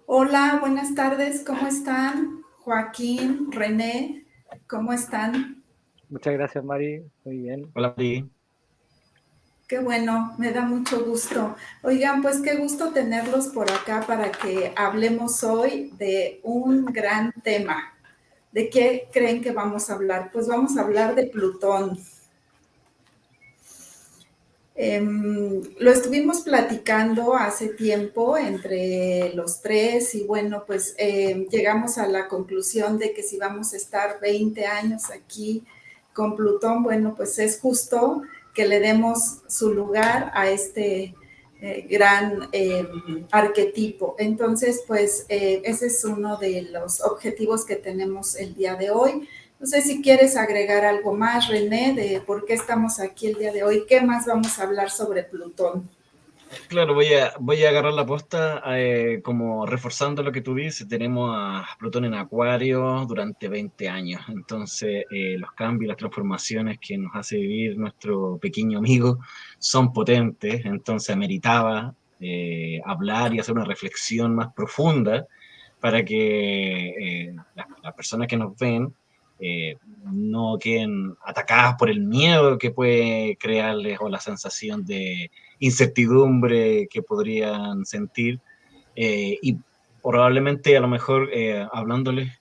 Hola, buenas tardes, ¿cómo están? Joaquín, René, ¿cómo están? Muchas gracias, Mari. Muy bien. Hola, Mari. Qué bueno, me da mucho gusto. Oigan, pues qué gusto tenerlos por acá para que hablemos hoy de un gran tema. ¿De qué creen que vamos a hablar? Pues vamos a hablar de Plutón. Lo estuvimos platicando hace tiempo entre los tres y bueno, pues llegamos a la conclusión de que si vamos a estar 20 años aquí con Plutón, bueno, pues es justo que le demos su lugar a este gran arquetipo. Entonces, pues ese es uno de los objetivos que tenemos el día de hoy. No sé si quieres agregar algo más, René, de por qué estamos aquí el día de hoy. ¿Qué más vamos a hablar sobre Plutón? Claro, voy a agarrar la posta como reforzando lo que tú dices. Tenemos a Plutón en Acuario durante 20 años. Entonces, los cambios, las transformaciones que nos hace vivir nuestro pequeño amigo son potentes. Entonces, ameritaba hablar y hacer una reflexión más profunda para que las personas que nos ven no queden atacadas por el miedo que puede crearles o la sensación de incertidumbre que podrían sentir y probablemente a lo mejor hablándoles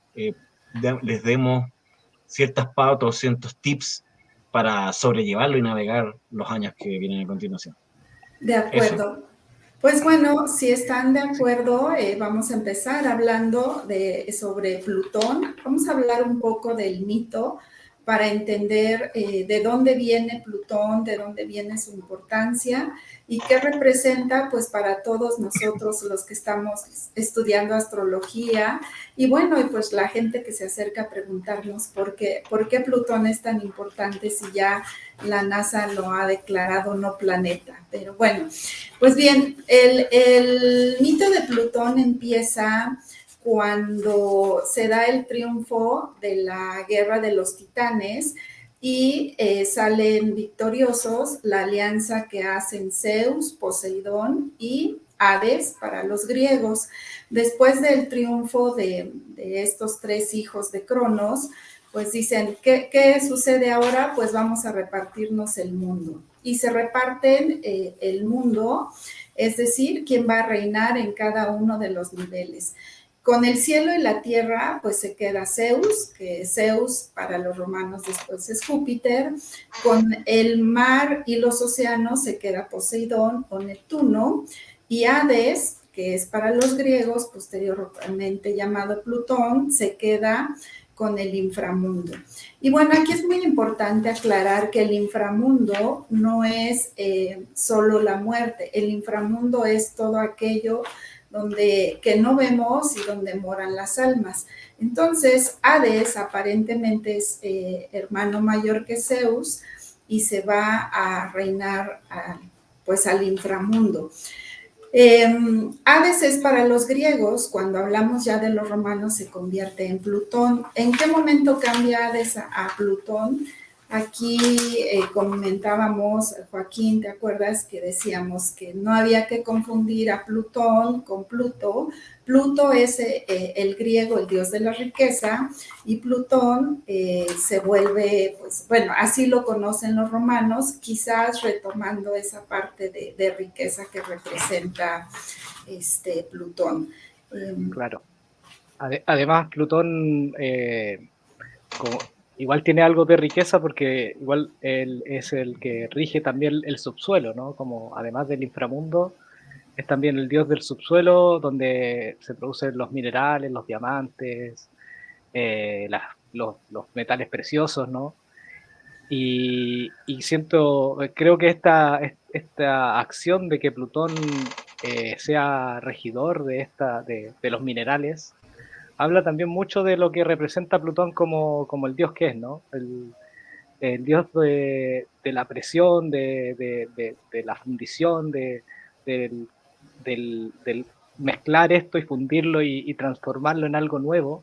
les demos ciertas pautas o ciertos tips para sobrellevarlo y navegar los años que vienen a continuación. De Eso. acuerdo. Pues bueno, si están de acuerdo, vamos a empezar hablando sobre Plutón. Vamos a hablar un poco del mito para entender de dónde viene Plutón, de dónde viene su importancia y qué representa pues para todos nosotros los que estamos estudiando astrología y bueno, y pues la gente que se acerca a preguntarnos por qué Plutón es tan importante si ya la NASA lo ha declarado no planeta. Pero bueno, pues bien, el mito de Plutón empieza cuando se da el triunfo de la guerra de los titanes y salen victoriosos la alianza que hacen Zeus, Poseidón y Hades para los griegos. Después del triunfo de estos tres hijos de Cronos, pues dicen, ¿qué sucede ahora? Pues vamos a repartirnos el mundo. Y se reparten el mundo, es decir, quién va a reinar en cada uno de los niveles. Con el cielo y la tierra, pues se queda Zeus, que Zeus para los romanos después es Júpiter. Con el mar y los océanos se queda Poseidón o Neptuno. Y Hades, que es para los griegos, posteriormente llamado Plutón, se queda con el inframundo. Y bueno, aquí es muy importante aclarar que el inframundo no es solo la muerte, el inframundo es todo aquello que no vemos y donde moran las almas. Entonces, Hades aparentemente es hermano mayor que Zeus y se va a reinar pues al inframundo. Hades es para los griegos, cuando hablamos ya de los romanos se convierte en Plutón. ¿En qué momento cambia Hades a Plutón? Aquí comentábamos, Joaquín, ¿te acuerdas que decíamos que no había que confundir a Plutón con Pluto? Pluto es el griego, el dios de la riqueza, y Plutón se vuelve, pues bueno, así lo conocen los romanos, quizás retomando esa parte de riqueza que representa Plutón. Claro. Además, Plutón como, igual tiene algo de riqueza porque igual él es el que rige también el subsuelo, ¿no? Como además del inframundo, es también el dios del subsuelo donde se producen los minerales, los diamantes, los metales preciosos, ¿no? Y creo que esta acción de que Plutón sea regidor de los minerales, habla también mucho de lo que representa Plutón como el dios que es, ¿no? El dios de la presión, de la fundición, del, del mezclar esto y fundirlo y transformarlo en algo nuevo,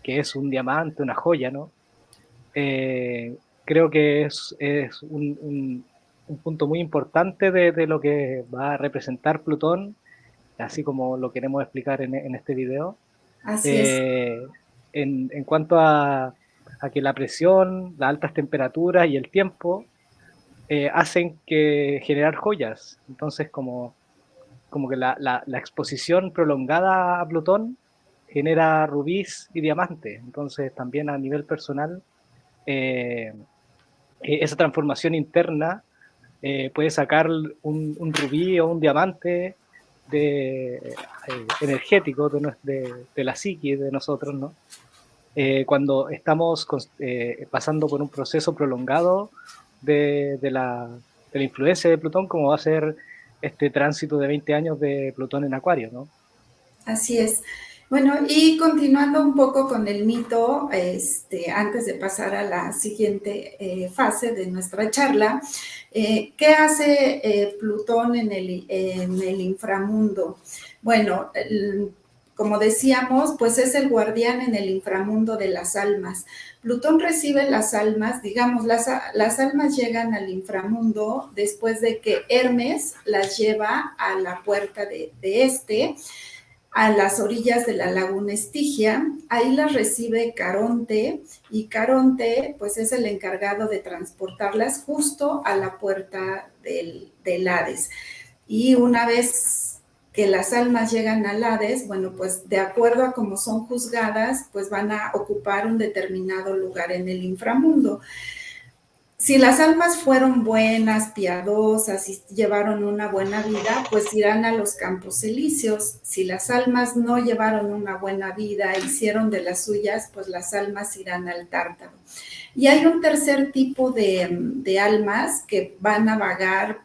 que es un diamante, una joya, ¿no? Creo que es un punto muy importante de lo que va a representar Plutón, así como lo queremos explicar en este video, Así es. eh, en cuanto a que la presión, las altas temperaturas y el tiempo hacen que generar joyas. Entonces, como que la exposición prolongada a Plutón genera rubíes y diamantes. Entonces, también a nivel personal, eh, esa transformación interna puede sacar un rubí o un diamante energético de la psique de nosotros, ¿no? Cuando estamos pasando por un proceso prolongado de la influencia de Plutón, como va a ser este tránsito de 20 años de Plutón en Acuario, ¿no? Así es. Bueno, y continuando un poco con el mito, antes de pasar a la siguiente fase de nuestra charla, ¿qué hace Plutón en el inframundo? Bueno, como decíamos, pues es el guardián en el inframundo de las almas. Plutón recibe las almas, digamos, las almas llegan al inframundo después de que Hermes las lleva a la puerta de a las orillas de la laguna Estigia. Ahí las recibe Caronte, y Caronte pues es el encargado de transportarlas justo a la puerta del Hades. Y una vez que las almas llegan al Hades, bueno, pues de acuerdo a cómo son juzgadas, pues van a ocupar un determinado lugar en el inframundo. Si las almas fueron buenas, piadosas y llevaron una buena vida, pues irán a los campos elíseos. Si las almas no llevaron una buena vida, hicieron de las suyas, pues las almas irán al Tártaro. Y hay un tercer tipo de almas que van a vagar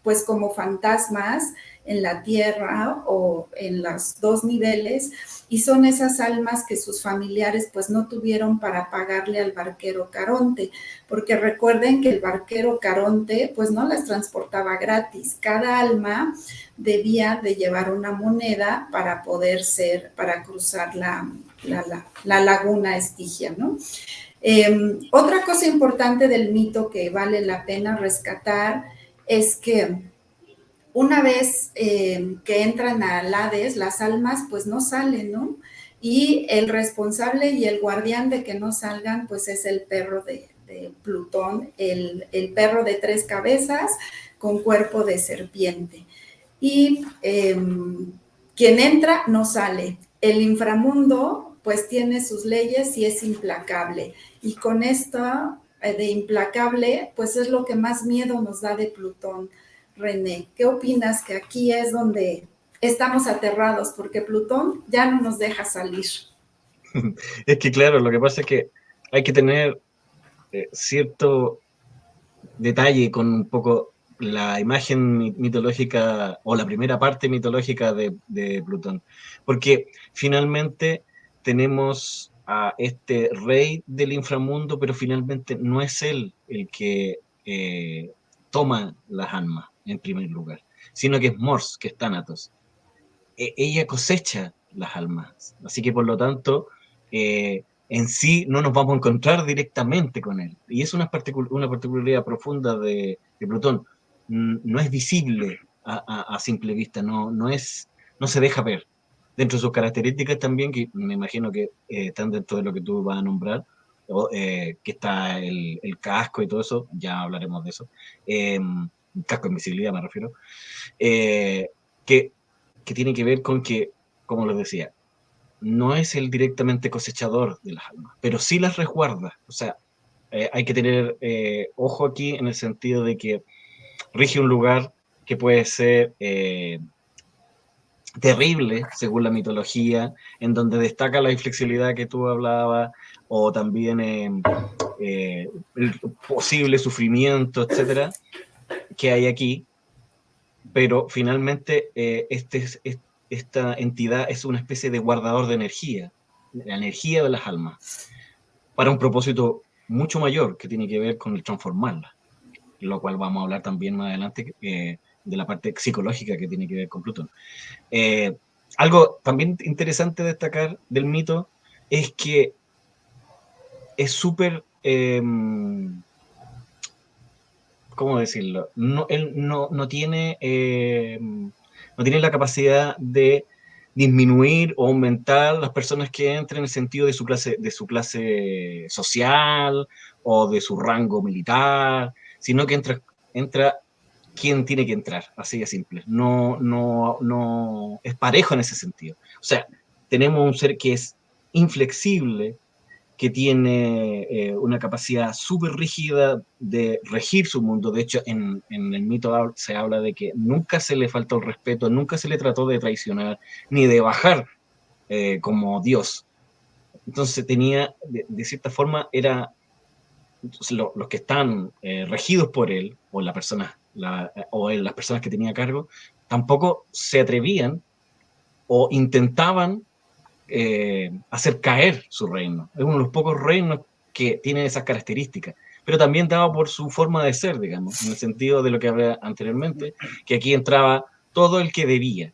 pues como fantasmas en la tierra o en los dos niveles, y son esas almas que sus familiares pues no tuvieron para pagarle al barquero Caronte, porque recuerden que el barquero Caronte pues no las transportaba gratis. Cada alma debía de llevar una moneda para para cruzar la laguna Estigia, ¿no? Otra cosa importante del mito que vale la pena rescatar es que una vez que entran al Hades, las almas pues no salen, ¿no? Y el responsable y el guardián de que no salgan pues es el perro de Plutón, el perro de 3 cabezas con cuerpo de serpiente. Y quien entra no sale. El inframundo pues tiene sus leyes y es implacable. Y con esto de implacable pues es lo que más miedo nos da de Plutón. René, ¿qué opinas? Que aquí es donde estamos aterrados porque Plutón ya no nos deja salir. Es que claro, lo que pasa es que hay que tener cierto detalle con un poco la imagen mitológica o la primera parte mitológica de Plutón, porque finalmente tenemos a este rey del inframundo, pero finalmente no es él el que toma las almas en primer lugar, sino que es Mors, que es Thanatos. Ella cosecha las almas, así que por lo tanto en sí no nos vamos a encontrar directamente con él. Y es una particularidad profunda de Plutón. No es visible a simple vista, no se deja ver. Dentro de sus características también, que me imagino que están dentro de lo que tú vas a nombrar, que está el casco y todo eso, ya hablaremos de eso. Casco de invisibilidad me refiero. Que, que tiene que ver con que, como les decía, no es el directamente cosechador de las almas, pero sí las resguarda. O sea, hay que tener ojo aquí en el sentido de que rige un lugar que puede ser terrible, según la mitología, en donde destaca la inflexibilidad que tú hablabas, o también el posible sufrimiento, etcétera, que hay aquí, pero finalmente esta entidad es una especie de guardador de energía, la energía de las almas, para un propósito mucho mayor que tiene que ver con el transformarla, lo cual vamos a hablar también más adelante de la parte psicológica que tiene que ver con Plutón. Eh, Algo también interesante destacar del mito es que es súper, ¿cómo ¿cómo decirlo? No, él no tiene, no tiene la capacidad de disminuir o aumentar las personas que entren en el sentido de su clase social o de su rango militar, sino que entra quien tiene que entrar, así de simple. No es parejo en ese sentido. O sea, tenemos un ser que es inflexible, que tiene una capacidad súper rígida de regir su mundo. De hecho, en el mito se habla de que nunca se le faltó el respeto, nunca se le trató de traicionar, ni de bajar como Dios. Entonces tenía, de cierta forma, era los que están regidos por él, o la persona, o las personas que tenía a cargo, tampoco se atrevían o intentaban hacer caer su reino. Es uno de los pocos reinos que tienen esas características, pero también dado por su forma de ser, digamos, en el sentido de lo que hablé anteriormente, que aquí entraba todo el que debía.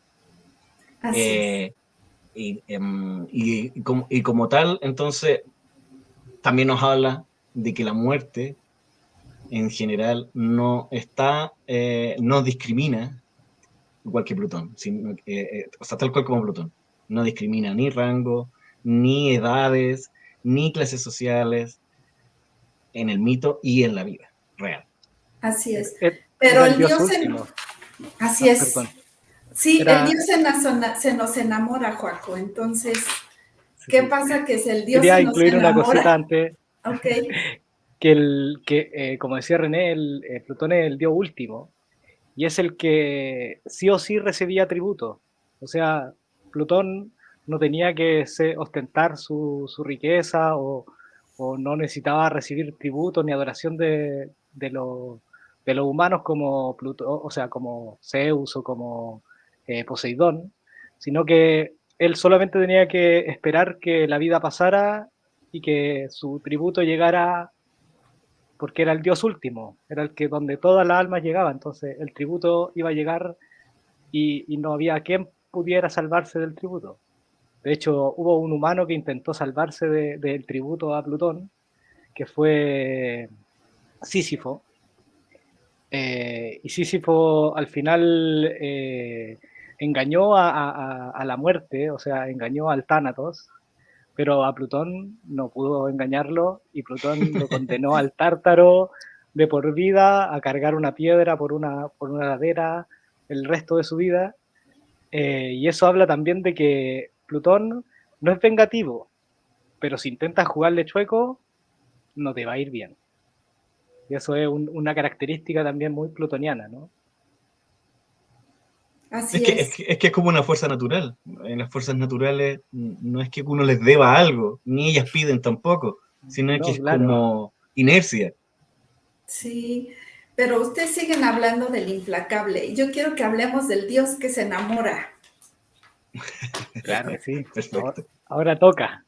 Así es. Y como tal, entonces, también nos habla de que la muerte en general no está, no discrimina, igual que Plutón, sino, o sea, tal cual como Plutón. No discrimina ni rango, ni edades, ni clases sociales en el mito y en la vida real. Así es. Pero Era el el dios Dios, último. así es. Perdón. Sí, el Era, Dios se nos enamora, Joaco. Entonces, sí, ¿qué sí. pasa? Que si el Dios Quería se nos incluir una cosita enamora, antes, ok, como decía René, Plutón es el dios último, y es el que sí o sí recibía tributo. O sea, Plutón no tenía que ostentar su riqueza o no necesitaba recibir tributo ni adoración de los humanos como Plutón, o sea, como Zeus o como Poseidón, sino que él solamente tenía que esperar que la vida pasara y que su tributo llegara porque era el dios último, era el que donde todas las almas llegaban, entonces el tributo iba a llegar y no había quien pudiera salvarse del tributo. De hecho, hubo un humano que intentó salvarse del tributo a Plutón, que fue Sísifo, y Sísifo al final engañó a la muerte, o sea, engañó al Tánatos, pero a Plutón no pudo engañarlo y Plutón lo condenó al Tártaro de por vida a cargar una piedra por una ladera el resto de su vida. Y eso habla también de que Plutón no es vengativo, pero si intentas jugarle chueco, no te va a ir bien. Y eso es una característica también muy plutoniana, ¿no? Es así que, es. es que es como una fuerza natural. En las fuerzas naturales no es que uno les deba algo, ni ellas piden tampoco, sino que No, es claro. como inercia. Sí, pero ustedes siguen hablando del implacable. Yo quiero que hablemos del Dios que se enamora. Claro que sí. Perfecto. Ahora toca.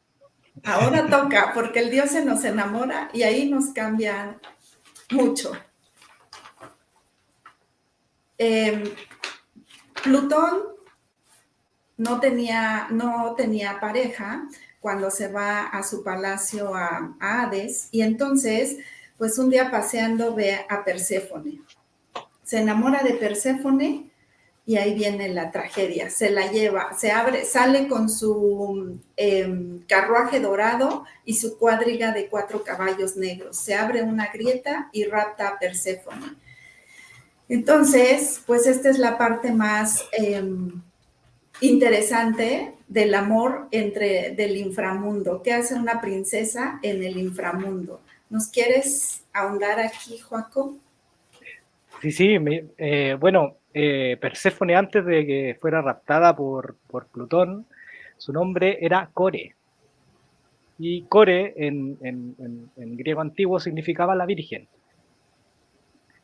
Ahora toca, porque el Dios se nos enamora y ahí nos cambia mucho. Eh, Plutón no tenía pareja cuando se va a su palacio a Hades y entonces, pues un día paseando ve a Perséfone. Se enamora de Perséfone y ahí viene la tragedia. Se la lleva, se abre, sale con su carruaje dorado y su cuadriga de 4 caballos negros. Se abre una grieta y rapta a Perséfone. Entonces, pues esta es la parte más interesante del amor del inframundo. ¿Qué hace una princesa en el inframundo? ¿Nos quieres ahondar aquí, Joaco? Sí, sí, bueno, Perséfone antes de que fuera raptada por Plutón, su nombre era Core. Y Core en griego antiguo significaba la Virgen.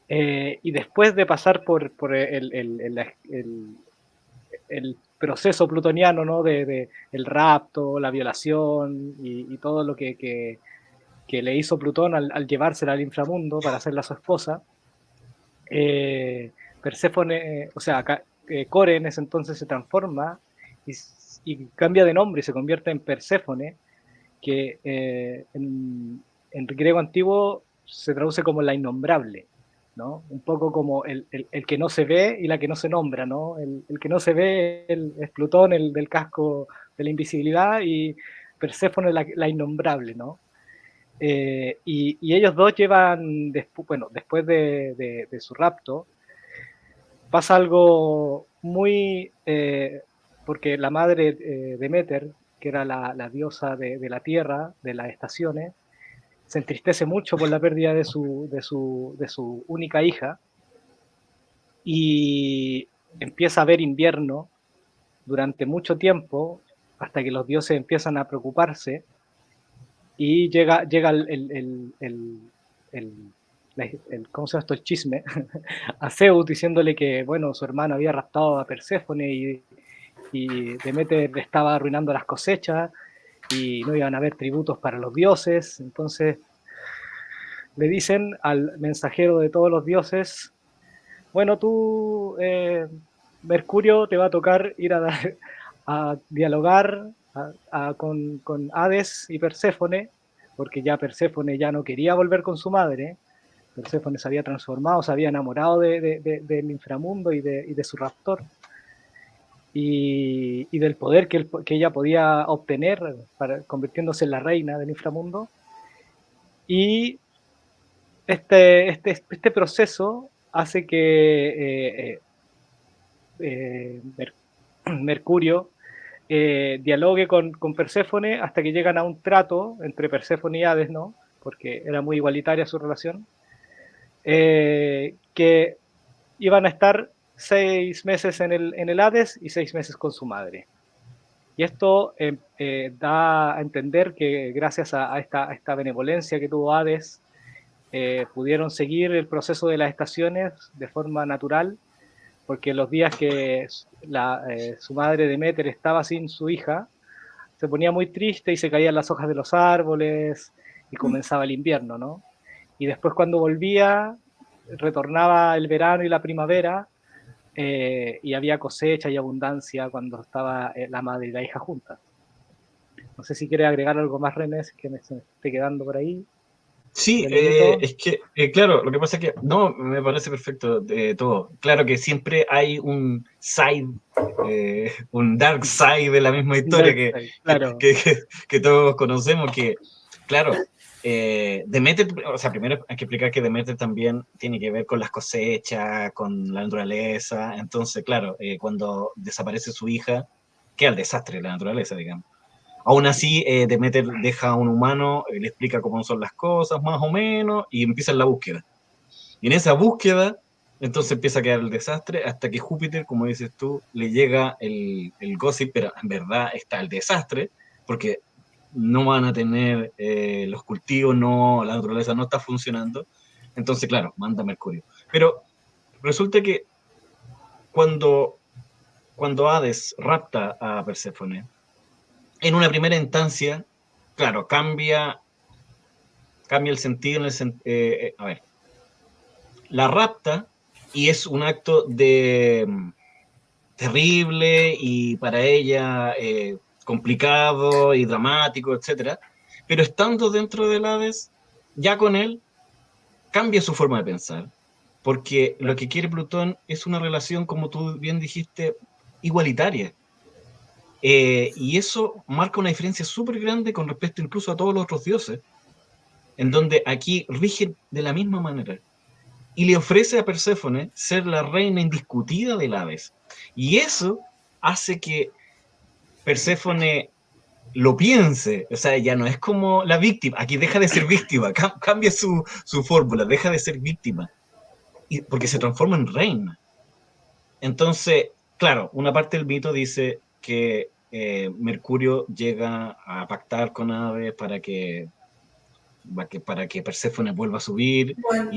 Y después de pasar por el proceso plutoniano, ¿no? De el rapto, la violación y todo lo que le hizo Plutón al llevársela al inframundo para hacerla su esposa, Perséfone, o sea, Core en ese entonces se transforma y, y cambia de nombre y se convierte en Perséfone, que en griego antiguo se traduce como la innombrable. ¿no? Un poco como el que no se ve y la que no se nombra, ¿no? El que no se ve es Plutón, el del casco de la invisibilidad, y Perséfone la innombrable, ¿no? Y ellos dos llevan, bueno, después de su rapto, pasa algo muy, porque la madre Demeter, que era la diosa de la tierra, de las estaciones, se entristece mucho por la pérdida de su única hija, y empieza a haber invierno durante mucho tiempo, hasta que los dioses empiezan a preocuparse, y llega ¿cómo se llama esto? El chisme, a Zeus diciéndole que, bueno, su hermano había raptado a Perséfone y Demeter estaba arruinando las cosechas y no iban a haber tributos para los dioses. Entonces le dicen al mensajero de todos los dioses, bueno, tú, Mercurio, te va a tocar ir a dialogar con Hades y Perséfone, porque ya Perséfone ya no quería volver con su madre. Perséfone se había transformado, se había enamorado del inframundo y de su raptor, y del poder que ella podía obtener convirtiéndose en la reina del inframundo. Y este proceso hace que Mercurio dialogue con Perséfone hasta que llegan a un trato entre Perséfone y Hades, ¿no? Porque era muy igualitaria su relación, que iban a estar 6 meses en el Hades y 6 meses con su madre. Y esto da a entender que gracias a esta benevolencia que tuvo Hades, pudieron seguir el proceso de las estaciones de forma natural, porque los días que su madre Demeter estaba sin su hija, se ponía muy triste y se caían las hojas de los árboles y comenzaba el invierno, ¿no? Y después cuando volvía, retornaba el verano y la primavera, y había cosecha y abundancia cuando estaba la madre y la hija juntas. No sé si quiere agregar algo más, René, que se me esté quedando por ahí. Sí, es que, claro, lo que pasa es que, no, me parece perfecto de todo. Claro que siempre hay un side, un dark side de la misma historia Claro. que todos conocemos, que, claro, Demeter, o sea, primero hay que explicar que Demeter también tiene que ver con las cosechas, con la naturaleza. Entonces, claro, cuando desaparece su hija, queda el desastre de la naturaleza, digamos. Aún así, Demeter deja a un humano, le explica cómo son las cosas, más o menos, y empieza la búsqueda. Y en esa búsqueda, entonces empieza a quedar el desastre, hasta que Júpiter, como dices tú, le llega el gossip, pero en verdad está el desastre, porque no van a tener los cultivos, no, la naturaleza no está funcionando. Entonces, claro, manda Mercurio. Pero resulta que cuando Hades rapta a Perséfone, en una primera instancia, claro, cambia el sentido a ver, la rapta y es un acto de terrible y para ella complicado y dramático, etcétera, pero estando dentro del Hades, ya con él, cambia su forma de pensar, porque lo que quiere Plutón es una relación, como tú bien dijiste, igualitaria. Y eso marca una diferencia súper grande con respecto incluso a todos los otros dioses, en donde aquí rigen de la misma manera. Y le ofrece a Perséfone ser la reina indiscutida del Hades. Y eso hace que Perséfone lo piense, o sea, ya no es como la víctima, aquí deja de ser víctima, cambia su fórmula, deja de ser víctima, porque se transforma en reina. Entonces, claro, una parte del mito dice que Mercurio llega a pactar con Hades para que Perséfone vuelva a subir, Bueno,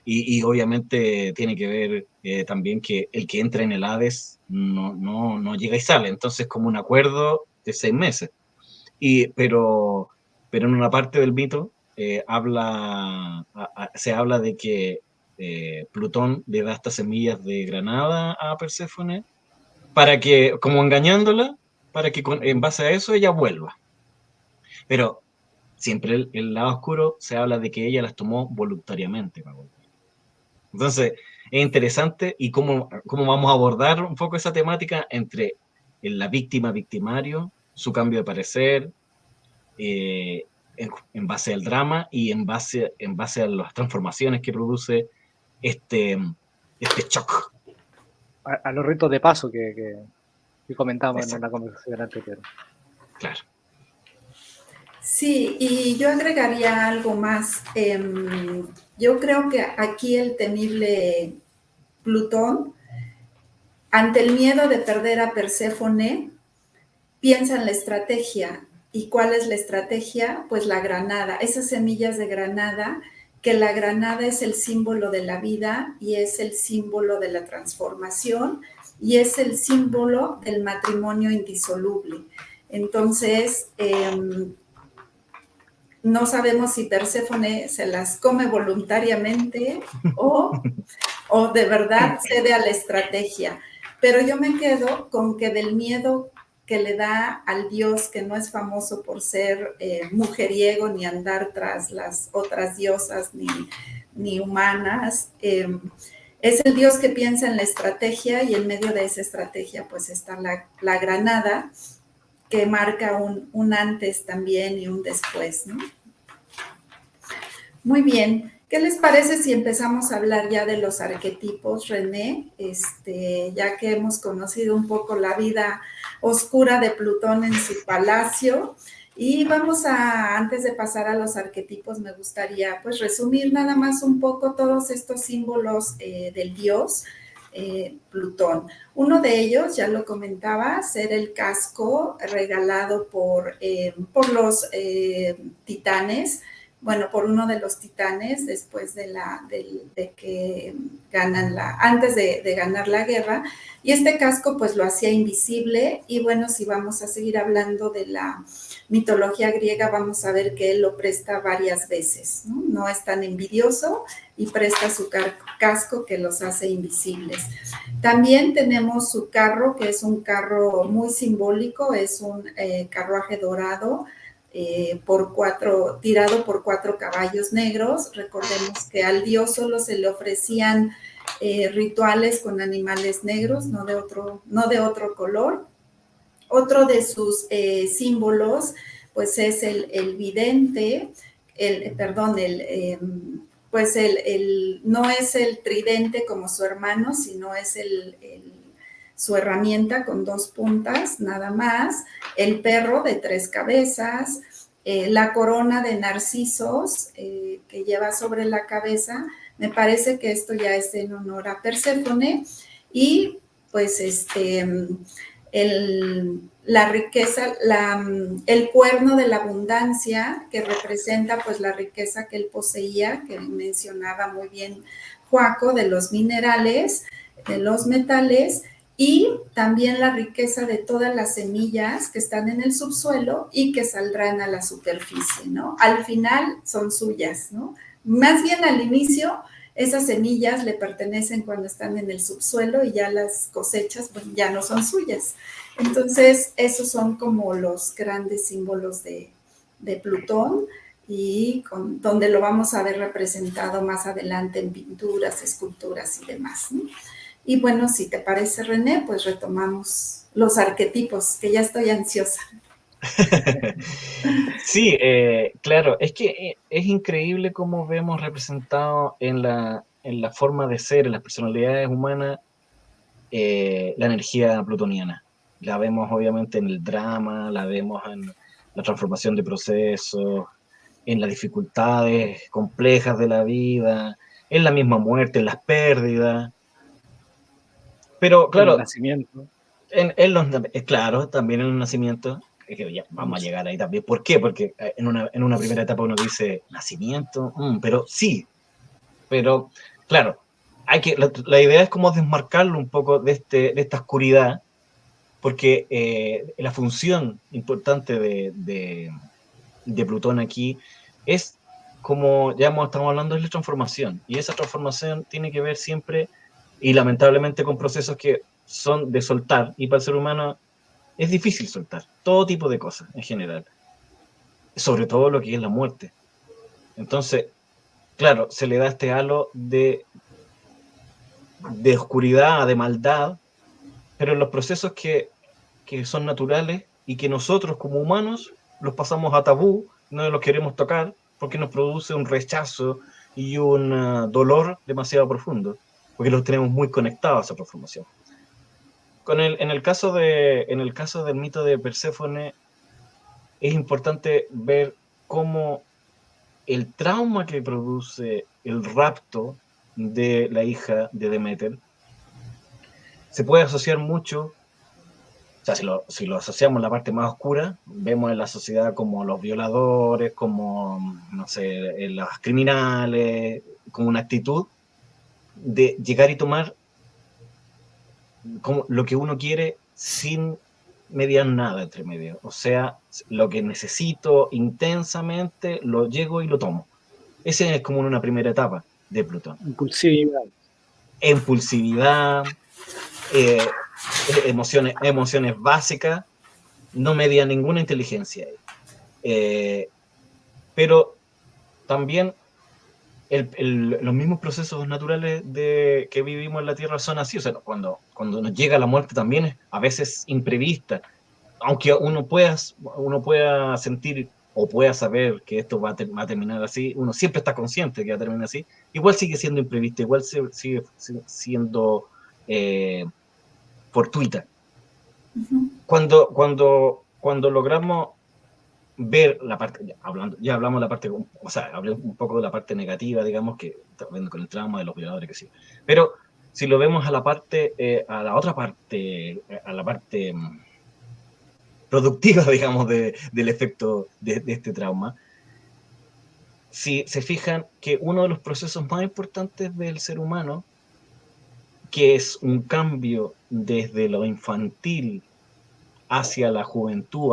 y obviamente tiene que ver también que el que entra en el Hades no llega y sale, entonces como un acuerdo de 6 meses. Pero en una parte del mito se habla de que Plutón le da estas semillas de granada a Perséfone para que, como engañándola, para que en base a eso ella vuelva. Pero siempre el lado oscuro se habla de que ella las tomó voluntariamente para volver. Entonces, es interesante y cómo vamos a abordar un poco esa temática entre la víctima, victimario, su cambio de parecer, en base al drama y en base a las transformaciones que produce este, este shock. A los ritos de paso que comentábamos en Exacto. una conversación anterior. Claro. Sí, y yo agregaría algo más. Yo creo que aquí el temible Plutón, ante el miedo de perder a Perséfone, piensa en la estrategia. ¿Y cuál es la estrategia? Pues la granada, esas semillas de granada, que la granada es el símbolo de la vida y es el símbolo de la transformación y es el símbolo del matrimonio indisoluble. Entonces, no sabemos si Perséfone se las come voluntariamente o de verdad cede a la estrategia. Pero yo me quedo con que del miedo que le da al dios que no es famoso por ser mujeriego ni andar tras las otras diosas ni humanas, es el dios que piensa en la estrategia y en medio de esa estrategia pues está la granada que marca un antes también y un después, ¿no? Muy bien. ¿Qué les parece si empezamos a hablar ya de los arquetipos, René? Ya que hemos conocido un poco la vida oscura de Plutón en su palacio. Y vamos antes de pasar a los arquetipos, me gustaría pues resumir nada más un poco todos estos símbolos del dios Plutón. Uno de ellos, ya lo comentaba, ser el casco regalado por los titanes, bueno, por uno de los titanes después de que ganan antes de ganar la guerra, y este casco pues lo hacía invisible, y bueno, si vamos a seguir hablando de la mitología griega, vamos a ver que él lo presta varias veces, ¿no? No es tan envidioso y presta su casco que los hace invisibles. También tenemos su carro, que es un carro muy simbólico, es un carruaje dorado, tirado por 4 caballos negros. Recordemos que al dios solo se le ofrecían rituales con animales negros, no de otro color. Otro de sus símbolos, pues es el vidente, pues no es el tridente como su hermano, sino es su herramienta con 2 puntas, nada más, el perro de 3 cabezas, la corona de narcisos que lleva sobre la cabeza. Me parece que esto ya es en honor a Perséfone, y pues la riqueza, el cuerno de la abundancia, que representa pues la riqueza que él poseía, que mencionaba muy bien Joaco, de los minerales, de los metales, y también la riqueza de todas las semillas que están en el subsuelo y que saldrán a la superficie, ¿no? Al final son suyas, ¿no? Más bien al inicio, esas semillas le pertenecen cuando están en el subsuelo, y ya las cosechas, pues, ya no son suyas. Entonces, esos son como los grandes símbolos de Plutón, y donde lo vamos a ver representado más adelante en pinturas, esculturas y demás, ¿no? Y bueno, si te parece, René, pues retomamos los arquetipos, que ya estoy ansiosa. Sí, claro, es que es increíble cómo vemos representado en la forma de ser, en las personalidades humanas, la energía plutoniana. La vemos obviamente en el drama, la vemos en la transformación de procesos, en las dificultades complejas de la vida, en la misma muerte, en las pérdidas. Pero En los claro, nacimientos. claro, también en el nacimiento, que ya vamos a llegar ahí también. ¿Por qué? Porque en una primera etapa uno dice, nacimiento, pero sí, pero claro, la idea es como desmarcarlo un poco de esta oscuridad, porque la función importante de Plutón aquí es, como ya estamos hablando, es la transformación, y esa transformación tiene que ver siempre, y lamentablemente, con procesos que son de soltar, y para el ser humano es difícil soltar todo tipo de cosas en general, sobre todo lo que es la muerte. Entonces, claro, se le da este halo de de oscuridad, de maldad, pero en los procesos que son naturales y que nosotros como humanos los pasamos a tabú, no los queremos tocar porque nos produce un rechazo y un dolor demasiado profundo, porque los tenemos muy conectados a esa transformación. En el caso del mito de Perséfone, es importante ver cómo el trauma que produce el rapto de la hija de Deméter se puede asociar mucho. O sea, si lo asociamos a la parte más oscura, vemos en la sociedad como los violadores, como, no sé, los criminales, como una actitud de llegar y tomar como lo que uno quiere sin mediar nada entre medio. O sea, lo que necesito intensamente, lo llego y lo tomo. Esa es como una primera etapa de Plutón. Impulsividad. Impulsividad, emociones básicas, no media ninguna inteligencia. Pero también los mismos procesos naturales que vivimos en la Tierra son así. O sea, cuando nos llega la muerte también es a veces imprevista. Aunque uno pueda sentir o pueda saber que esto va a terminar así, uno siempre está consciente de que va a terminar así, igual sigue siendo imprevista, igual sigue siendo fortuita. Uh-huh. Cuando logramos ver la parte, ya hablamos la parte, o sea, hablé un poco de la parte negativa, digamos, que con el trauma de los violadores, que sí. Pero si lo vemos a la otra parte, a la parte productiva, digamos, del efecto de este trauma, si se fijan que uno de los procesos más importantes del ser humano, que es un cambio desde lo infantil hacia la juventud,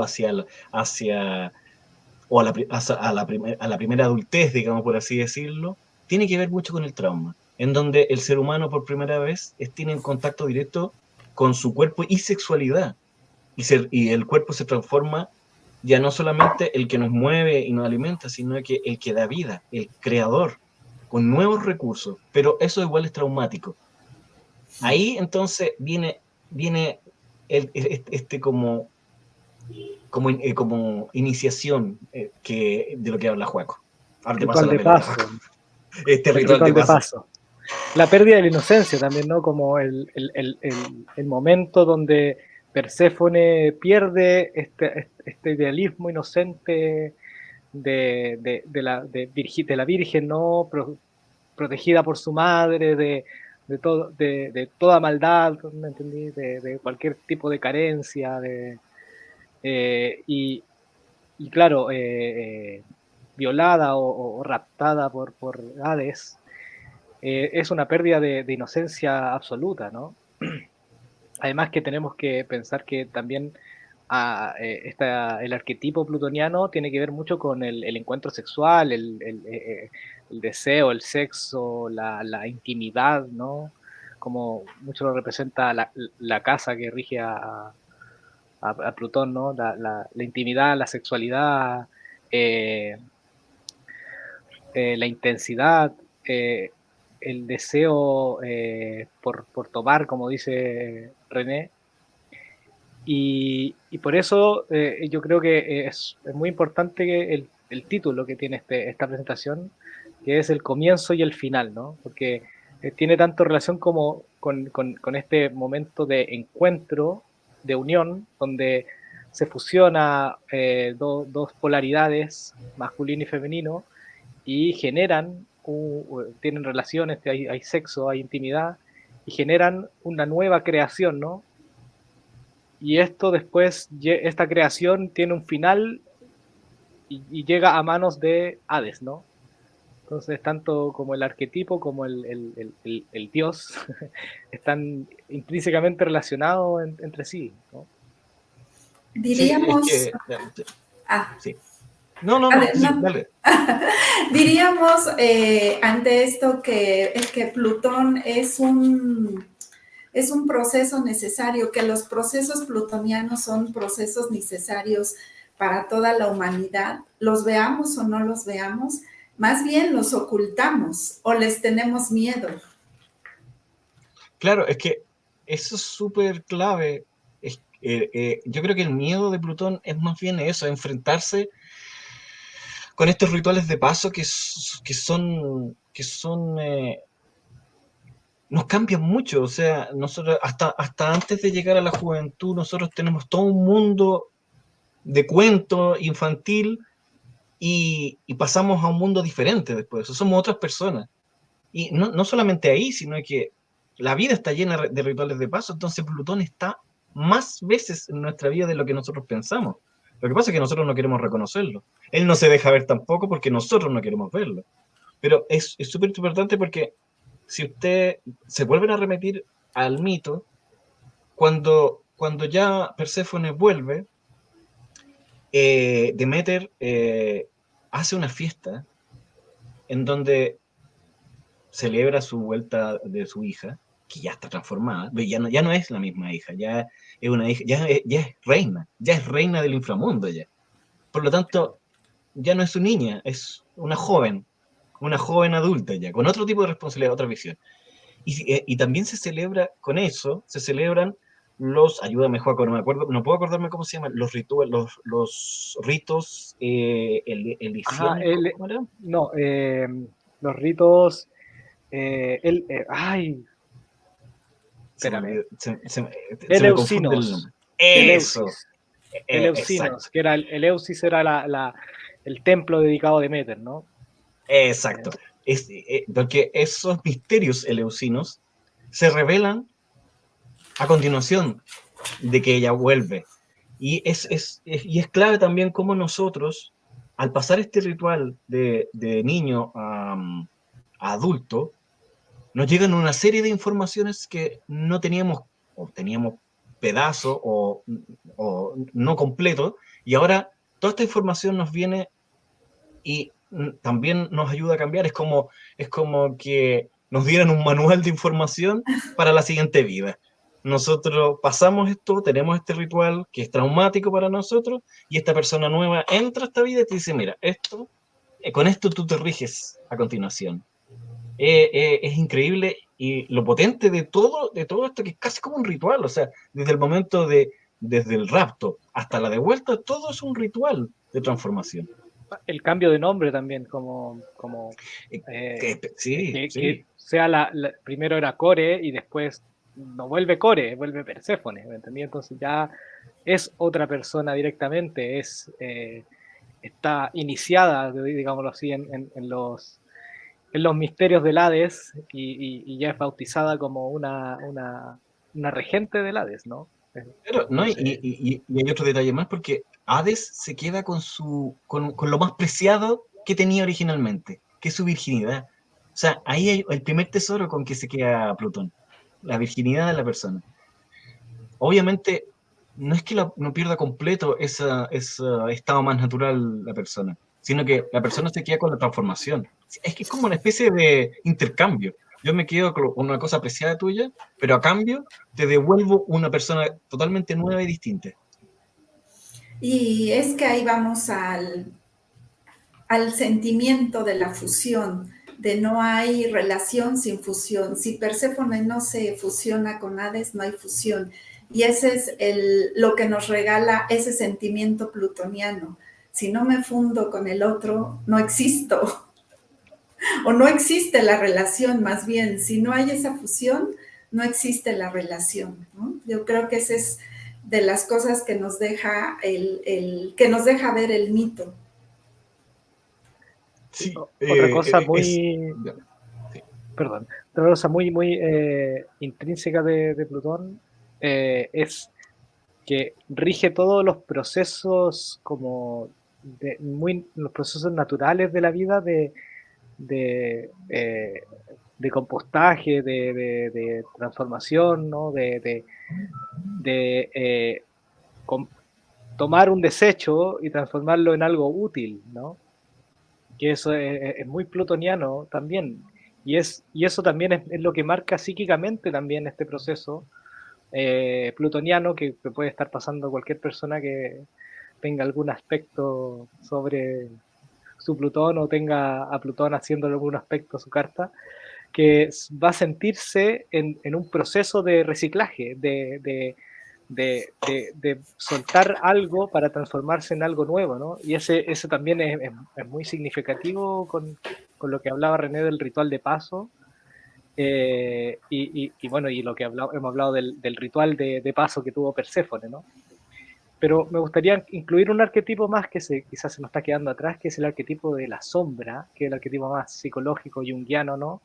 o a la primera adultez, digamos, por así decirlo, tiene que ver mucho con el trauma, en donde el ser humano por primera vez tiene en contacto directo con su cuerpo y sexualidad, y el cuerpo se transforma ya no solamente el que nos mueve y nos alimenta, sino que el que da vida, el creador, con nuevos recursos, pero eso igual es traumático. Ahí entonces viene como iniciación de lo que habla Juaco. Ritual de paso. Este ritual de paso. La pérdida de la inocencia también, ¿no? Como el momento donde Perséfone pierde este idealismo inocente de la Virgen, ¿no? Protegida por su madre, de toda maldad, ¿me entendí? De cualquier tipo de carencia, y claro, violada o raptada por Hades, es una pérdida de inocencia absoluta, ¿no? Además que tenemos que pensar que también el arquetipo plutoniano tiene que ver mucho con el encuentro sexual, el deseo, el sexo, la intimidad, ¿no? Como mucho lo representa la casa que rige a Plutón, ¿no? La intimidad, la sexualidad, la intensidad, el deseo por tomar, como dice René. Y por eso yo creo que es muy importante que el título que tiene esta presentación, que es el comienzo y el final, ¿no? Porque tiene tanto relación como con este momento de encuentro, de unión, donde se fusiona dos polaridades, masculino y femenino, y generan, tienen relaciones, hay sexo, hay intimidad, y generan una nueva creación, ¿no? Y esto después, esta creación tiene un final y llega a manos de Hades, ¿no? Entonces, tanto como el arquetipo como el dios están intrínsecamente relacionados entre sí, ¿no? Diríamos... Sí, sí. No, sí, dale. Diríamos ante esto que Plutón es un proceso necesario, que los procesos plutonianos son procesos necesarios para toda la humanidad, los veamos o no los veamos, más bien los ocultamos o les tenemos miedo. Claro, es que eso es súper clave. Yo creo que el miedo de Plutón es más bien eso, enfrentarse con estos rituales de paso que nos cambian mucho. O sea, nosotros hasta antes de llegar a la juventud, nosotros tenemos todo un mundo de cuento infantil y pasamos a un mundo diferente después. O sea, somos otras personas. Y no solamente ahí, sino que la vida está llena de rituales de paso, entonces Plutón está más veces en nuestra vida de lo que nosotros pensamos. Lo que pasa es que nosotros no queremos reconocerlo. Él no se deja ver tampoco porque nosotros no queremos verlo. Pero es súper importante porque si usted se vuelven a remitir al mito, cuando ya Perséfone vuelve, Deméter hace una fiesta en donde celebra su vuelta de su hija, que ya está transformada, ya no es la misma hija, ya es una hija, ya es reina del inframundo ya. Por lo tanto, ya no es su niña, es una joven adulta ya, con otro tipo de responsabilidad, otra visión. Y también se celebra con eso, se celebran ayúdame Joaco, no me acuerdo, no puedo acordarme cómo se llaman, los rituales, los ritos Ajá, elisiónicos, ¿cómo era? no, los ritos, ay, Se me espérame, olvidó, se me confunde el nombre. Eso, Eleusis, Eleusinos, exacto, que era el Eleusis era el templo dedicado a Deméter, ¿no? exacto. Porque esos misterios eleusinos se revelan a continuación de que ella vuelve. Y es clave también cómo nosotros, al pasar este ritual de niño a adulto, nos llegan una serie de informaciones que no teníamos, o teníamos pedazos o no completo, y ahora toda esta información nos viene y también nos ayuda a cambiar. Es como que nos dieran un manual de información para la siguiente vida. Nosotros pasamos esto, tenemos este ritual que es traumático para nosotros, y esta persona nueva entra a esta vida y te dice, mira, con esto tú te riges a continuación. Es increíble y lo potente de todo esto, que es casi como un ritual. O sea, desde el rapto hasta la de vuelta, todo es un ritual de transformación. El cambio de nombre también, Eh, eh, sí, que sí. sea primero era Core y después no vuelve Core, vuelve Perséfone, ¿me entendí? Entonces ya es otra persona directamente, está iniciada, digámoslo así, en los misterios del Hades y ya es bautizada como una regente del Hades, ¿no? Pero, ¿no? Y, Entonces, y hay otro detalle más, porque Hades se queda con lo más preciado que tenía originalmente, que es su virginidad. O sea, ahí hay el primer tesoro con que se queda Plutón, la virginidad de la persona. Obviamente, no es que no pierda completo ese estado más natural la persona, sino que la persona se queda con la transformación. Es que es como una especie de intercambio. Yo me quedo con una cosa preciada tuya, pero a cambio te devuelvo una persona totalmente nueva y distinta. Y es que ahí vamos al sentimiento de la fusión, de no hay relación sin fusión. Si Perséfone no se fusiona con Hades, no hay fusión. Y ese es lo que nos regala ese sentimiento plutoniano. Si no me fundo con el otro, no existo. O no existe la relación, más bien. Si no hay esa fusión, no existe la relación, ¿no? Yo creo que esa es de las cosas que nos deja que nos deja ver el mito. Sí, otra cosa es. muy, Sí. perdón, otra cosa muy, muy intrínseca de Plutón es que rige todos los procesos los procesos naturales de la vida de, eh, de compostaje, de transformación, ¿no? De com- tomar un desecho y transformarlo en algo útil, ¿no? Que eso es muy plutoniano también. Y eso también es lo que marca psíquicamente también este proceso plutoniano que puede estar pasando cualquier persona que tenga algún aspecto sobre su Plutón o tenga a Plutón haciendo algún aspecto a su carta. va a sentirse en un proceso de reciclaje, de soltar algo para transformarse en algo nuevo, ¿no? Y ese también es muy significativo con lo que hablaba René del ritual de paso, y bueno, y lo que hemos hablado del ritual de paso que tuvo Perséfone, ¿no? Pero me gustaría incluir un arquetipo más que quizás se nos está quedando atrás, que es el arquetipo de la sombra, que es el arquetipo más psicológico, junguiano, ¿no?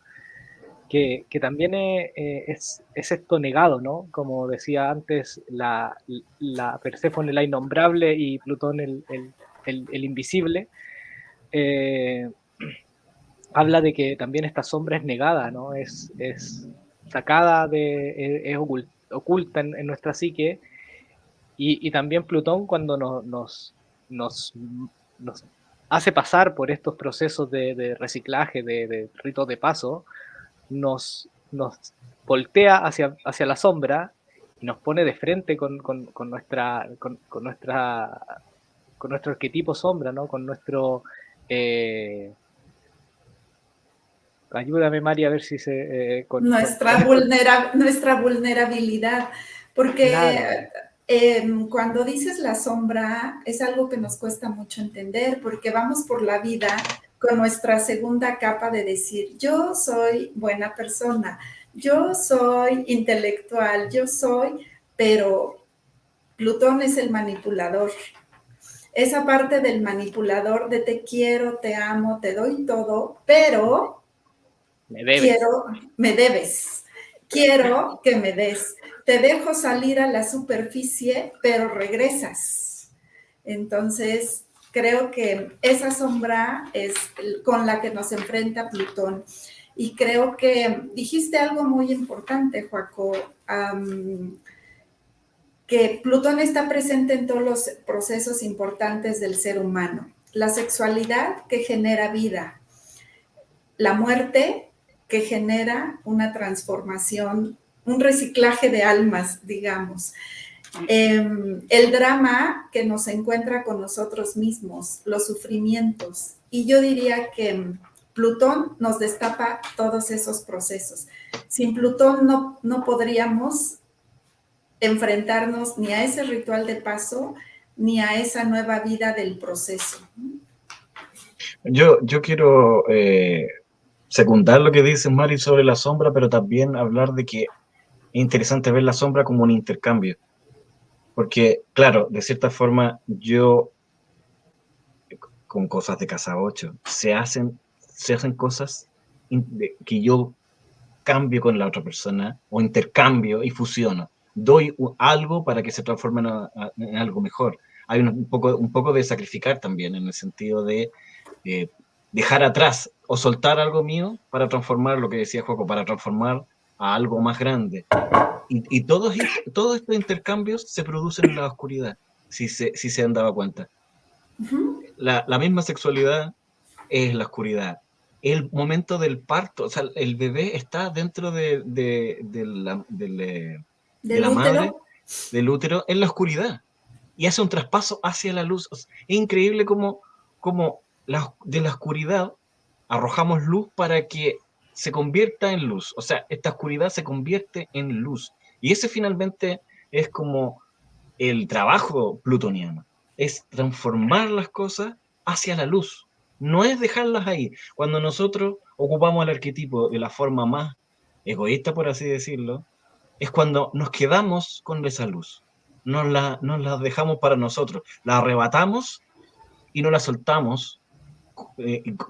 Que también es esto negado, ¿no? Como decía antes, la Perséfone, la innombrable, y Plutón, el invisible, eh, habla de que también esta sombra es negada, ¿no? Es sacada, es oculta en nuestra psique, y también Plutón, cuando nos, nos hace pasar por estos procesos de reciclaje, de ritos de paso, nos voltea hacia la sombra y nos pone de frente con nuestro arquetipo sombra, ¿no? Con nuestro... ayúdame, María, a ver si se... Nuestra vulnerabilidad, Claro, porque cuando dices la sombra es algo que nos cuesta mucho entender, porque vamos por la vida con nuestra segunda capa de decir, yo soy buena persona, yo soy intelectual, yo soy, pero Plutón es el manipulador. Esa parte del manipulador de te quiero, te amo, te doy todo, pero me debes. me debes, quiero que me des, te dejo salir a la superficie, pero regresas. Entonces, creo que esa sombra es con la que nos enfrenta Plutón. Y creo que dijiste algo muy importante, Joaco, que Plutón está presente en todos los procesos importantes del ser humano. La sexualidad que genera vida, la muerte que genera una transformación, un reciclaje de almas, digamos. El drama que nos encuentra con nosotros mismos, los sufrimientos. Y yo diría que Plutón nos destapa todos esos procesos. Sin Plutón no podríamos enfrentarnos ni a ese ritual de paso, ni a esa nueva vida del proceso. Yo quiero secundar lo que dice Mari sobre la sombra, pero también hablar de que es interesante ver la sombra como un intercambio. Porque, claro, de cierta forma, yo, con cosas de casa 8, se hacen cosas que yo cambio con la otra persona, o intercambio y fusiono. Doy algo para que se transforme en algo mejor. Hay un poco de sacrificar también, en el sentido de dejar atrás o soltar algo mío para transformar, lo que decía Joaco, para transformar a algo más grande. Y todos estos intercambios se producen en la oscuridad, si se han dado cuenta. La misma sexualidad es la oscuridad. El momento del parto, o sea, el bebé está dentro de la madre, del útero, en la oscuridad, y hace un traspaso hacia la luz. O sea, es increíble cómo de la oscuridad arrojamos luz para que se convierta en luz. O sea, esta oscuridad se convierte en luz. Y ese finalmente es como el trabajo plutoniano, es transformar las cosas hacia la luz, no es dejarlas ahí. Cuando nosotros ocupamos el arquetipo de la forma más egoísta, por así decirlo, es cuando nos quedamos con esa luz, nos la dejamos para nosotros, la arrebatamos y no la soltamos,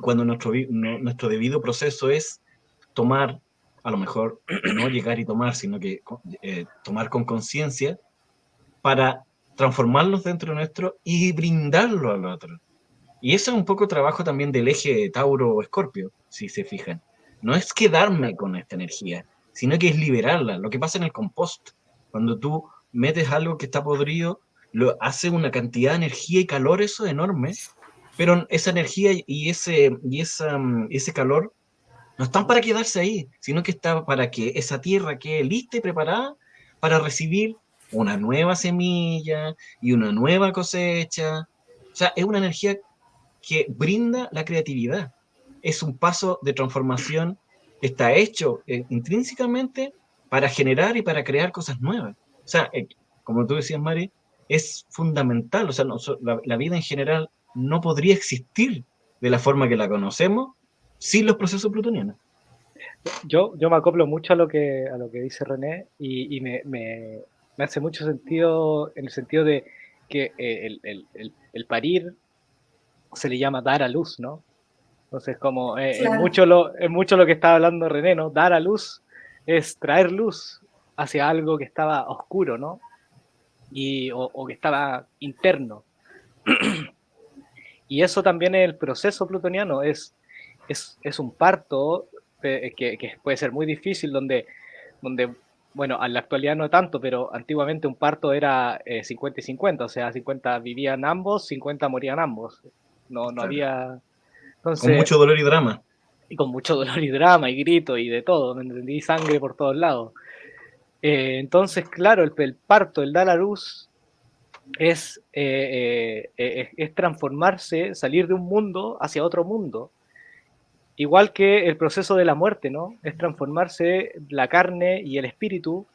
cuando nuestro debido proceso es tomar, a lo mejor no llegar y tomar, sino que tomar con conciencia para transformarlos dentro nuestro y brindarlo al otro. Y eso es un poco trabajo también del eje Tauro-Escorpio, si se fijan. No es quedarme con esta energía, sino que es liberarla. Lo que pasa en el compost, cuando tú metes algo que está podrido, lo hace una cantidad de energía y calor, eso enorme, pero esa energía y ese calor no están para quedarse ahí, sino que está para que esa tierra quede lista y preparada para recibir una nueva semilla y una nueva cosecha. O sea, es una energía que brinda la creatividad. Es un paso de transformación está hecho intrínsecamente para generar y para crear cosas nuevas. O sea, como tú decías, Mari, es fundamental. O sea, la vida en general no podría existir de la forma que la conocemos sin los procesos plutonianos. Yo me acoplo mucho a lo que dice René y me hace mucho sentido en el sentido de que el parir se le llama dar a luz, ¿no? Entonces, como Claro, es mucho lo que estaba hablando René, ¿no? Dar a luz es traer luz hacia algo que estaba oscuro, ¿no? O que estaba interno. Y eso también es el proceso plutoniano, es un parto que puede ser muy difícil, donde, bueno, en la actualidad no tanto, pero antiguamente un parto era 50 y 50, o sea, 50 vivían ambos, 50 morían ambos. No Claro. había... Con Entonces, mucho dolor y drama. y con mucho dolor y drama y grito y de todo, ¿me entendí? Sangre por todos lados. Entonces, claro, el parto, el dar a luz, es transformarse, salir de un mundo hacia otro mundo. Igual que el proceso de la muerte, ¿no? Es transformarse la carne y el espíritu,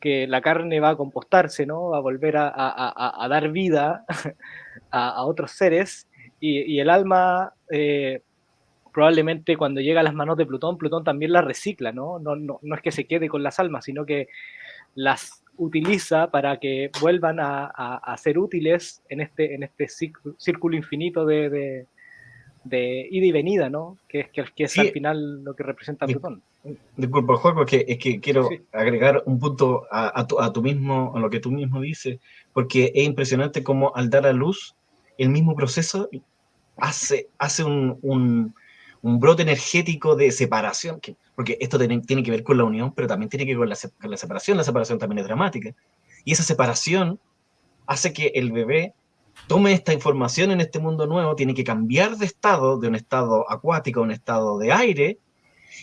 que la carne va a compostarse, ¿no? Va a volver a dar vida a otros seres, y el alma probablemente cuando llega a las manos de Plutón, Plutón también las recicla, ¿no? No es que se quede con las almas, sino que las utiliza para que vuelvan a ser útiles en este círculo infinito de ida y venida, ¿no? Que es al Sí, final lo que representa Plutón. disculpa, Juego, es que Sí, quiero sí. agregar un punto a lo que tú mismo dices, porque es impresionante cómo al dar a luz, el mismo proceso hace un brote energético de separación, porque esto tiene que ver con la unión, pero también tiene que ver con la separación también es dramática, y esa separación hace que el bebé tome esta información en este mundo nuevo, tiene que cambiar de un estado acuático a un estado de aire,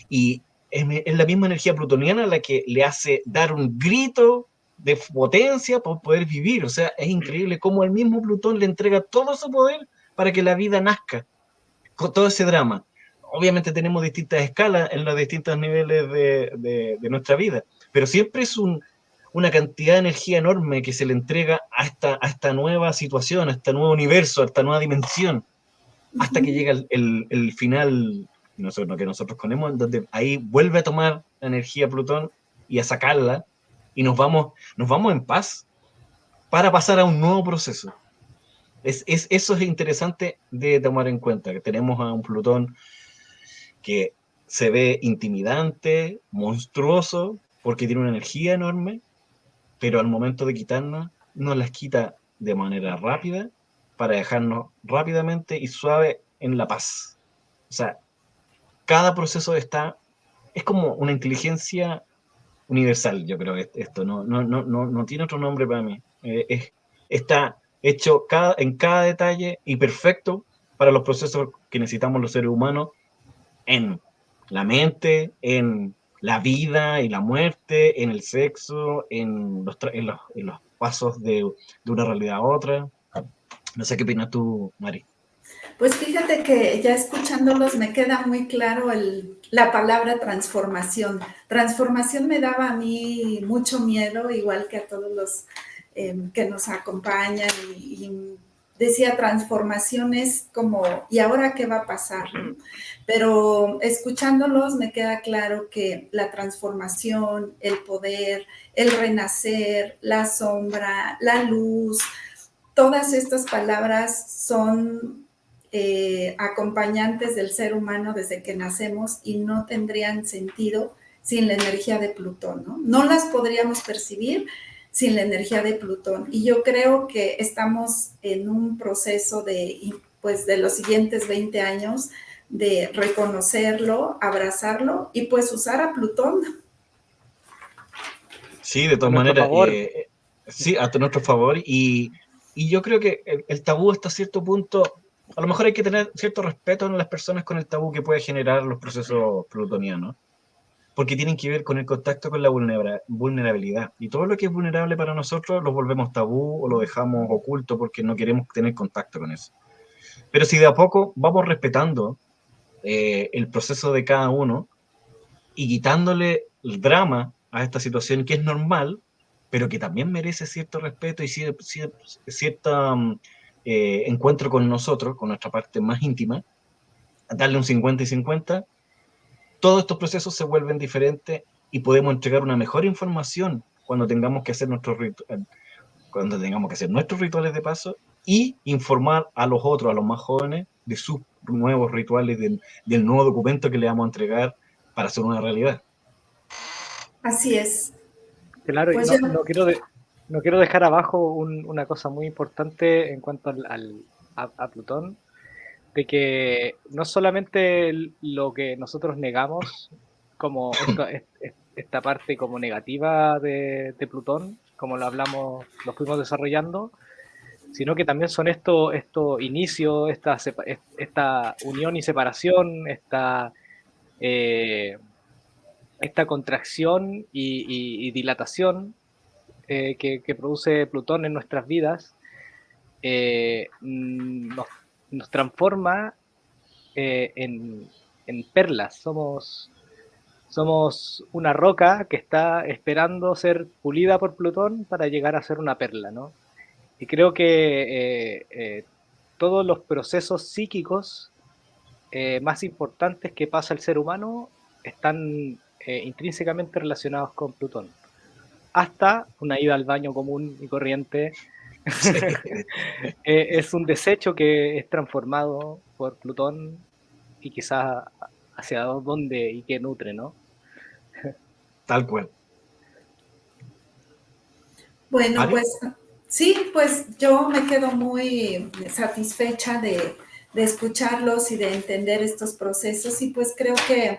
y es la misma energía plutoniana la que le hace dar un grito de potencia para poder vivir. O sea, es increíble cómo el mismo Plutón le entrega todo su poder para que la vida nazca, con todo ese drama. Obviamente tenemos distintas escalas en los distintos niveles de nuestra vida, pero siempre es una cantidad de energía enorme que se le entrega a esta nueva situación, a este nuevo universo, a esta nueva dimensión, hasta que llega el final que nosotros ponemos, donde ahí vuelve a tomar la energía Plutón y a sacarla, y nos vamos en paz para pasar a un nuevo proceso. Eso es interesante de tomar en cuenta, que tenemos a un Plutón que se ve intimidante, monstruoso, porque tiene una energía enorme, pero al momento de quitarnos, nos las quita de manera rápida para dejarnos rápidamente y suave en la paz. O sea, cada proceso es como una inteligencia universal, yo creo, esto, no tiene otro nombre para mí. Está hecho en cada detalle y perfecto para los procesos que necesitamos los seres humanos en la mente, en la vida y la muerte, en el sexo, en los pasos de una realidad a otra. No sé qué opinas tú, Mari. pues fíjate que ya escuchándolos me queda muy claro la palabra transformación. Transformación me daba a mí mucho miedo, igual que a todos los que nos acompañan y decía transformaciones como, ¿y ahora qué va a pasar? ¿No? Pero escuchándolos me queda claro que la transformación, el poder, el renacer, la sombra, la luz, todas estas palabras son acompañantes del ser humano desde que nacemos y no tendrían sentido sin la energía de Plutón, ¿no? No las podríamos percibir sin la energía de Plutón. Y yo creo que estamos en un proceso pues, de los siguientes 20 años de reconocerlo, abrazarlo y pues usar a Plutón. Sí, de A todas nuestro maneras, favor. sí, a nuestro favor. Y yo creo que el tabú hasta cierto punto, a lo mejor hay que tener cierto respeto en las personas con el tabú que puede generar los procesos plutonianos, porque tienen que ver con el contacto con la vulnerabilidad. Y todo lo que es vulnerable para nosotros lo volvemos tabú o lo dejamos oculto porque no queremos tener contacto con eso. Pero si de a poco vamos respetando el proceso de cada uno, y quitándole el drama a esta situación que es normal, pero que también merece cierto respeto y cierto encuentro con nosotros, con nuestra parte más íntima, darle un 50 y 50, todos estos procesos se vuelven diferentes y podemos entregar una mejor información cuando tengamos que hacer nuestros rituales de paso y informar a los otros, a los más jóvenes, de sus nuevos rituales, del nuevo documento que le vamos a entregar para hacer una realidad. Así es. Claro, y Pues yo, no quiero dejar abajo una cosa muy importante en cuanto a Plutón, de que no solamente lo que nosotros negamos como esta parte como negativa de Plutón, como lo hablamos, lo fuimos desarrollando, sino que también son estos inicios, esta unión y separación, eh, esta contracción y dilatación que produce Plutón en nuestras vidas, nos transforma en perlas. Somos una roca que está esperando ser pulida por Plutón para llegar a ser una perla, ¿no? Y creo que todos los procesos psíquicos más importantes que pasa el ser humano están intrínsecamente relacionados con Plutón. Hasta una ida al baño común y corriente. Sí. Es un desecho que es transformado por Plutón y quizás hacia dónde y qué nutre, ¿no? Tal cual. bueno, ¿Ari? pues sí, pues yo me quedo muy satisfecha de escucharlos y de entender estos procesos y pues creo que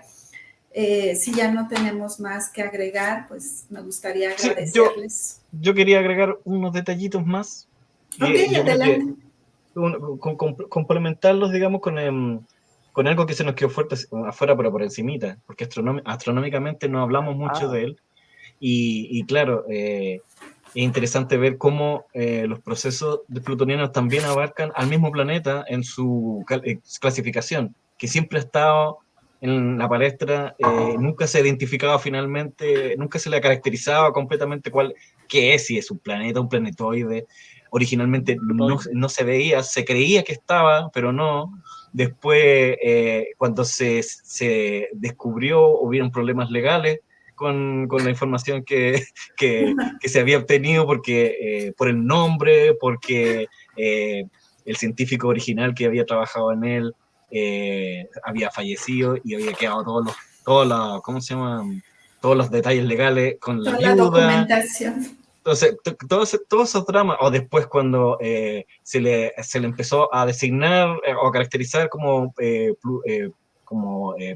si ya no tenemos más que agregar, pues me gustaría agradecerles. Sí, yo quería agregar unos detallitos más. Ok, Yo creo que adelante. complementarlos, digamos, con algo que se nos quedó fuerte afuera, pero por encimita, porque astronómicamente no hablamos mucho de él. Y claro, es interesante ver cómo los procesos de plutonianos también abarcan al mismo planeta en su clasificación, que siempre ha estado en la palestra, nunca se identificaba finalmente, nunca se le caracterizaba completamente qué es, si es un planeta, un planetoide. Originalmente no se veía, se creía que estaba, pero no. Después, cuando se descubrió, hubieron problemas legales con la información que se había obtenido, porque por el nombre, porque el científico original que había trabajado en él había fallecido y había quedado ¿cómo se llama? Todos los detalles legales con la Toda la viuda. Documentación. Entonces, todos esos dramas, o después cuando se le empezó a designar o caracterizar como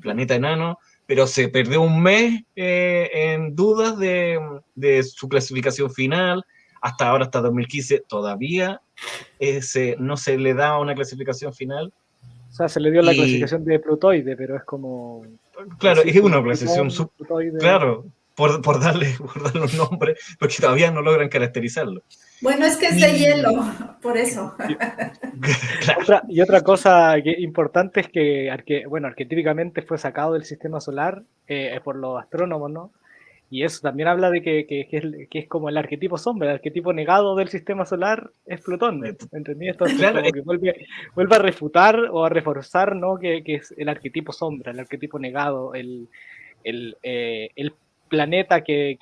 planeta enano, pero se perdió un mes en dudas de su clasificación final, hasta ahora, hasta 2015, todavía no se le da una clasificación final. O sea, se le dio la clasificación de plutoide, pero es como... Claro, es una clasificación, claro, por darle un nombre, porque todavía no logran caracterizarlo. Bueno, es que es de hielo, por eso. Claro. Otra cosa importante es que, arquetípicamente fue sacado del sistema solar por los astrónomos, ¿no? Y eso también habla de que es como el arquetipo sombra, el arquetipo negado del sistema solar es Plutón, ¿entendí? Entonces claro, como que vuelve a refutar o a reforzar, ¿no? Que es el arquetipo sombra, el arquetipo negado, el planeta que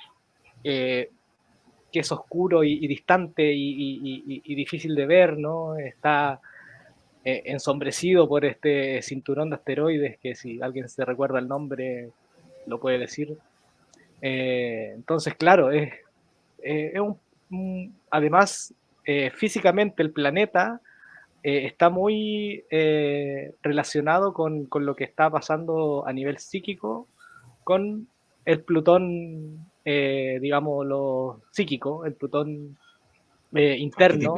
es oscuro y distante y difícil de ver, ¿no? Está ensombrecido por este cinturón de asteroides que si alguien se recuerda el nombre lo puede decir. Entonces, claro, es además, físicamente el planeta está muy relacionado con lo que está pasando a nivel psíquico con el Plutón, digamos, lo psíquico, el Plutón interno,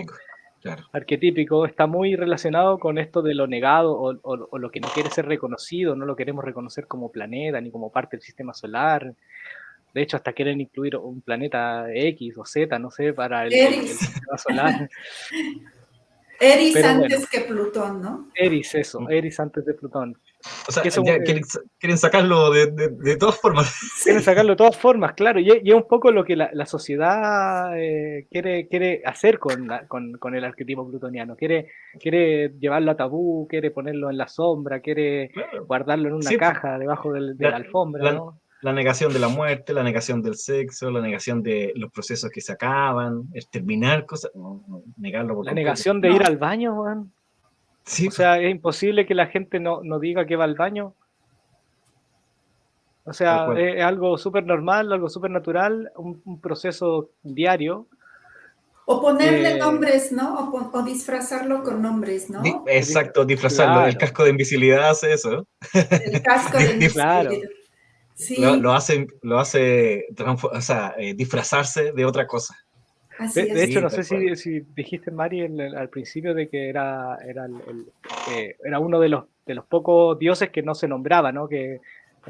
arquetípico, está muy relacionado con esto de lo negado o lo que no quiere ser reconocido, no lo queremos reconocer como planeta ni como parte del sistema solar. De hecho, hasta quieren incluir un planeta X o Z, no sé, para el sistema solar. Eris antes que Plutón, ¿no? Eris, eso, Eris antes de Plutón. O sea, que eso, ya quieren sacarlo de todas formas. quieren sacarlo de todas formas, claro, y es un poco lo que la sociedad quiere hacer con el arquetipo plutoniano. Quiere llevarlo a tabú, quiere ponerlo en la sombra, quiere Claro. guardarlo en una Sí, pues, caja debajo de la la, alfombra, la- ¿no? la negación de la muerte, la negación del sexo, la negación de los procesos que se acaban, el terminar cosas, no, negarlo por La completo. negación de ir No, al baño, weón. Sí, O pues, sea, es imposible que la gente no diga que va al baño. O tal sea, cual. es algo súper normal, algo súper natural, un proceso diario. o ponerle Eh, nombres, ¿no? O disfrazarlo con nombres, ¿no? Exacto, disfrazarlo. El claro, casco de invisibilidad hace eso. El casco de claro. invisibilidad. Sí, Lo hace o sea, disfrazarse de otra cosa. así De es. hecho, Sí, no tal sé cual. si dijiste, Mari, al principio de que era uno de los pocos dioses que no se nombraba, ¿no? Que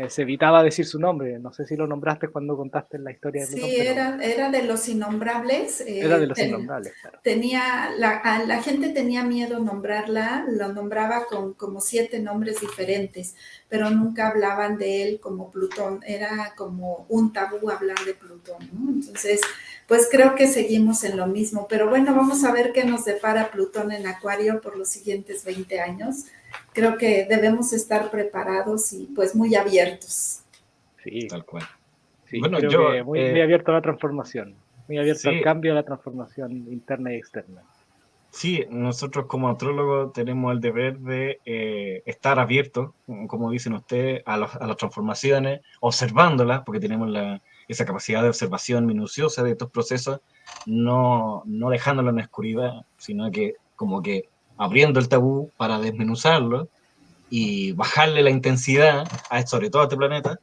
se evitaba decir su nombre. No sé si lo nombraste cuando contaste la historia de Plutón, Sí, pero era de los innombrables. era de los innombrables, claro. La gente tenía miedo nombrarla, lo nombraba con como 7 nombres diferentes, pero nunca hablaban de él como Plutón. Era como un tabú hablar de Plutón, ¿no? Entonces, pues creo que seguimos en lo mismo. Pero bueno, vamos a ver qué nos depara Plutón en Acuario por los siguientes 20 años. Creo que debemos estar preparados y pues muy abiertos. Sí, Tal cual. sí, Bueno, creo que muy abierto a la transformación, muy abierto al sí, cambio, a la transformación interna y externa. sí, nosotros como astrólogos tenemos el deber de estar abiertos, como dicen ustedes, a las transformaciones, observándolas, porque tenemos esa capacidad de observación minuciosa de estos procesos, no dejándolo en la oscuridad, sino que como que abriendo el tabú para desmenuzarlo y bajarle la intensidad, sobre todo a este planeta.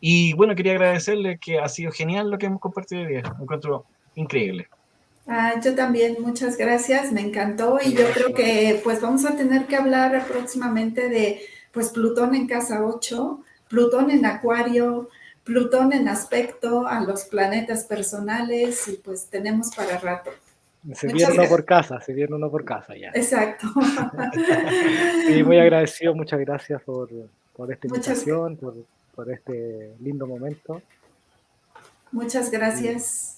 Y bueno, quería agradecerles que ha sido genial lo que hemos compartido hoy día. Me encuentro increíble. Ah, yo también, muchas gracias, me encantó y yo creo Gracias. que pues vamos a tener que hablar próximamente de pues Plutón en casa 8, Plutón en Acuario, Plutón en aspecto a los planetas personales y pues tenemos para rato. Se viene Muchas uno por gracias. casa, se viene uno por casa ya. Exacto. Sí, muy agradecido, muchas gracias por esta Muchas, invitación, por este lindo momento. muchas Y gracias.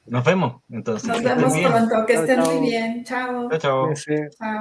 Nos gracias. vemos, entonces, Nos que estén vemos bien. pronto, que Chao, estén muy chao. bien. Chao. Chao, chao. Cuídense. Chao.